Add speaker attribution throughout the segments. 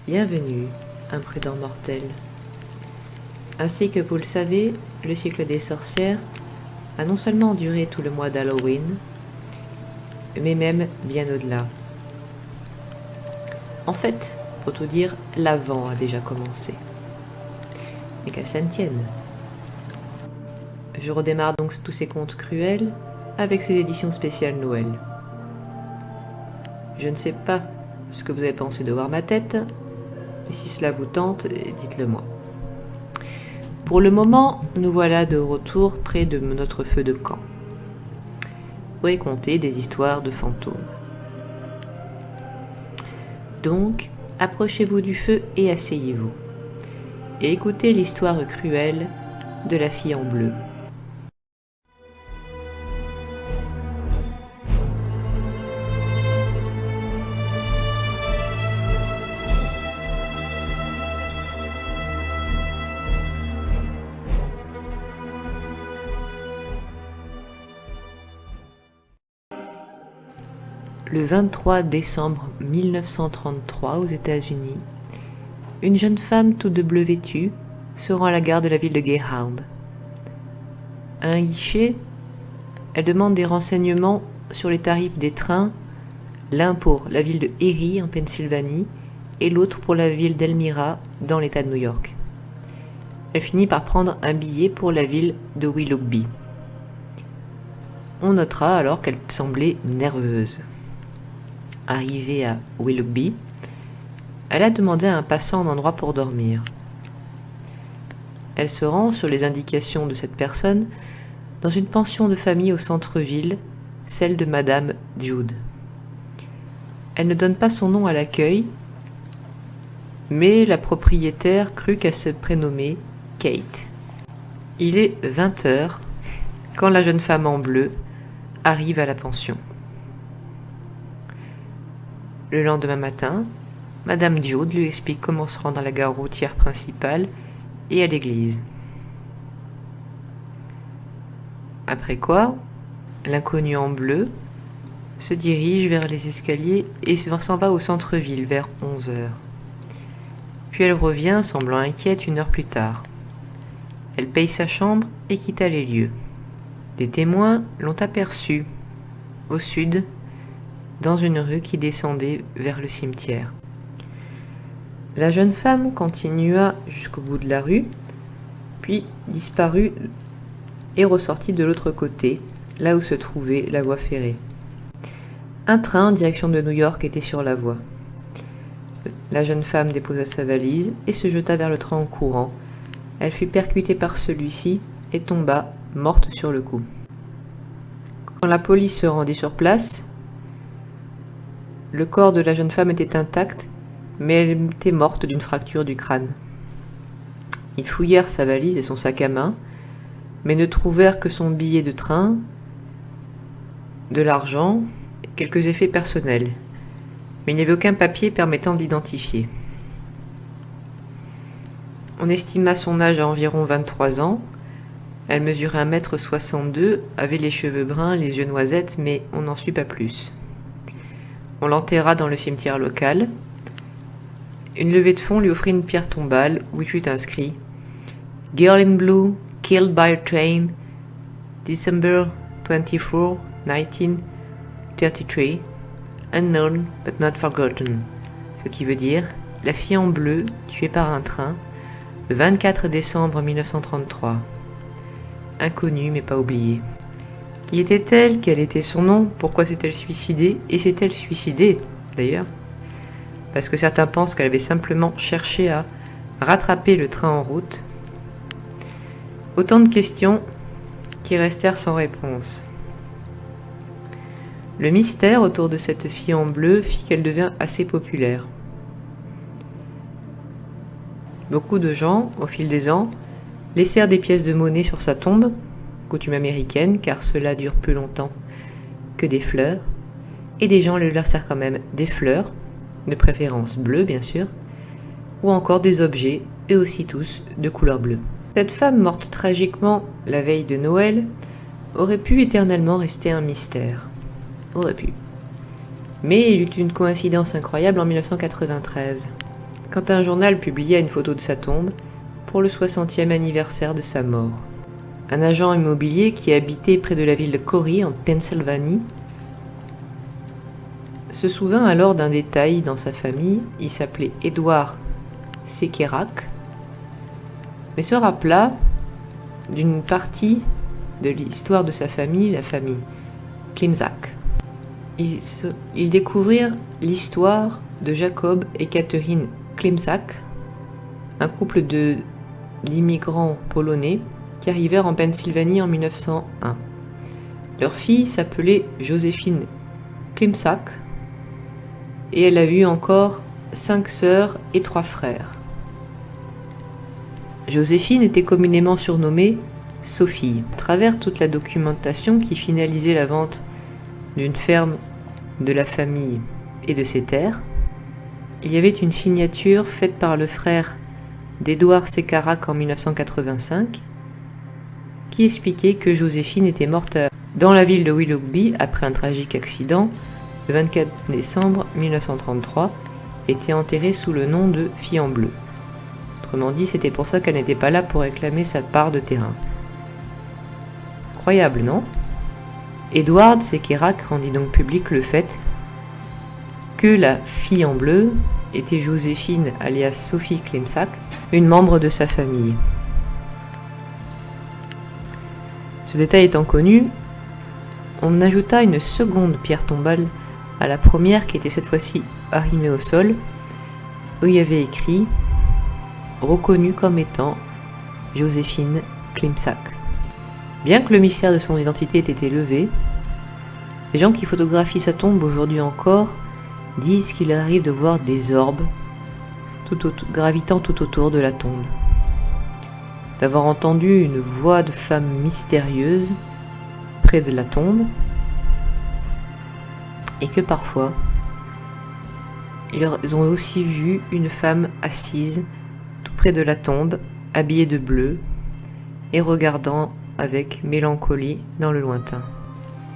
Speaker 1: Bienvenue, imprudent mortel. Ainsi que vous le savez, le cycle des sorcières a non seulement duré tout le mois d'Halloween, mais même bien au-delà. En fait, pour tout dire, l'Avent a déjà commencé. Mais qu'à ça ne tienne. Je redémarre donc tous ces contes cruels avec ces éditions spéciales Noël. Je ne sais pas ce que vous avez pensé de voir ma tête, mais si cela vous tente, dites-le moi. Pour le moment, nous voilà de retour près de notre feu de camp, pour y conter des histoires de fantômes. Donc, approchez-vous du feu et asseyez-vous, et écoutez l'histoire cruelle de la fille en bleu. Le 23 décembre 1933 aux États-Unis, une jeune femme toute de bleu vêtue se rend à la gare de la ville de Greyhound. À un guichet, elle demande des renseignements sur les tarifs des trains, l'un pour la ville de Erie en Pennsylvanie et l'autre pour la ville d'Elmira dans l'État de New York. Elle finit par prendre un billet pour la ville de Willoughby. On notera alors qu'elle semblait nerveuse. Arrivée à Willoughby, elle a demandé à un passant un endroit pour dormir. Elle se rend, sur les indications de cette personne, dans une pension de famille au centre-ville, celle de Madame Jude. Elle ne donne pas son nom à l'accueil, mais la propriétaire crut qu'elle se prénommait Kate. Il est 20h quand la jeune femme en bleu arrive à la pension. Le lendemain matin, Madame Jude lui explique comment se rendre à la gare routière principale et à l'église. Après quoi, l'inconnu en bleu se dirige vers les escaliers et s'en va au centre-ville vers 11h. Puis elle revient, semblant inquiète, 1 heure plus tard. Elle paye sa chambre et quitta les lieux. Des témoins l'ont aperçue, au sud, dans une rue qui descendait vers le cimetière. La jeune femme continua jusqu'au bout de la rue, puis disparut et ressortit de l'autre côté, là où se trouvait la voie ferrée. Un train en direction de New York était sur la voie. La jeune femme déposa sa valise et se jeta vers le train en courant. Elle fut percutée par celui-ci et tomba, morte sur le coup. Quand la police se rendit sur place, le corps de la jeune femme était intact, mais elle était morte d'une fracture du crâne. Ils fouillèrent sa valise et son sac à main, mais ne trouvèrent que son billet de train, de l'argent et quelques effets personnels. Mais il n'y avait aucun papier permettant de l'identifier. On estima son âge à environ 23 ans. Elle mesurait 1,62 m, avait les cheveux bruns, les yeux noisettes, mais on n'en sut pas plus. On l'enterra dans le cimetière local. Une levée de fonds lui offrit une pierre tombale où il fut inscrit « Girl in blue, killed by a train, December 24, 1933, unknown but not forgotten », ce qui veut dire « La fille en bleu, tuée par un train, le 24 décembre 1933, inconnue mais pas oubliée ». Qui était-elle? Quel était son nom? Pourquoi s'est-elle suicidée? Et s'est-elle suicidée, d'ailleurs? Parce que certains pensent qu'elle avait simplement cherché à rattraper le train en route. Autant de questions qui restèrent sans réponse. Le mystère autour de cette fille en bleu fit qu'elle devint assez populaire. Beaucoup de gens, au fil des ans, laissèrent des pièces de monnaie sur sa tombe, coutume américaine, car cela dure plus longtemps que des fleurs, et des gens leur laissèrent quand même des fleurs, de préférence bleues bien sûr, ou encore des objets, eux aussi tous de couleur bleue. Cette femme morte tragiquement la veille de Noël aurait pu éternellement rester un mystère. Aurait pu. Mais il y eut une coïncidence incroyable en 1993. quand un journal publia une photo de sa tombe pour le 60e anniversaire de sa mort. Un agent immobilier qui habitait près de la ville de Corry, en Pennsylvanie, se souvint alors d'un détail dans sa famille. Il s'appelait Edward Sekerak, mais se rappela d'une partie de l'histoire de sa famille, la famille Klimczak. Ils découvrirent l'histoire de Jacob et Catherine Klimczak, un couple d'immigrants polonais qui arrivèrent en Pennsylvanie en 1901. Leur fille s'appelait Joséphine Klimczak et elle a eu encore 5 sœurs et 3 frères. Joséphine était communément surnommée Sophie. À travers toute la documentation qui finalisait la vente d'une ferme de la famille et de ses terres, il y avait une signature faite par le frère d'Edward Sekerak en 1985 qui expliquait que Joséphine était morte dans la ville de Willoughby après un tragique accident le 24 décembre 1933 et était enterrée sous le nom de Fille en bleu. Autrement dit, c'était pour ça qu'elle n'était pas là pour réclamer sa part de terrain. Incroyable, non? Edward Sekerak rendit donc public le fait que la fille en bleu était Joséphine alias Sophie Klimczak, une membre de sa famille. Ce détail étant connu, on ajouta une seconde pierre tombale à la première qui était cette fois-ci arrimée au sol, où il y avait écrit « Reconnue comme étant Joséphine Klimczak ». Bien que le mystère de son identité ait été levé, les gens qui photographient sa tombe aujourd'hui encore disent qu'il arrive de voir des orbes gravitant tout autour de la tombe, d'avoir entendu une voix de femme mystérieuse près de la tombe, et que parfois ils ont aussi vu une femme assise tout près de la tombe, habillée de bleu et regardant avec mélancolie dans le lointain.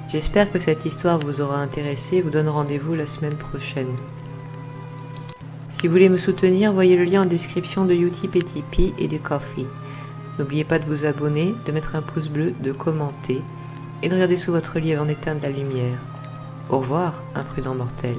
Speaker 1: J'espère que cette histoire vous aura intéressé et vous donne rendez-vous la semaine prochaine. Si vous voulez me soutenir, voyez le lien en description de Utip et Tipeee et de Ko-fi. N'oubliez pas de vous abonner, de mettre un pouce bleu, de commenter et de regarder sous votre lit avant d'éteindre la lumière. Au revoir, imprudent mortel.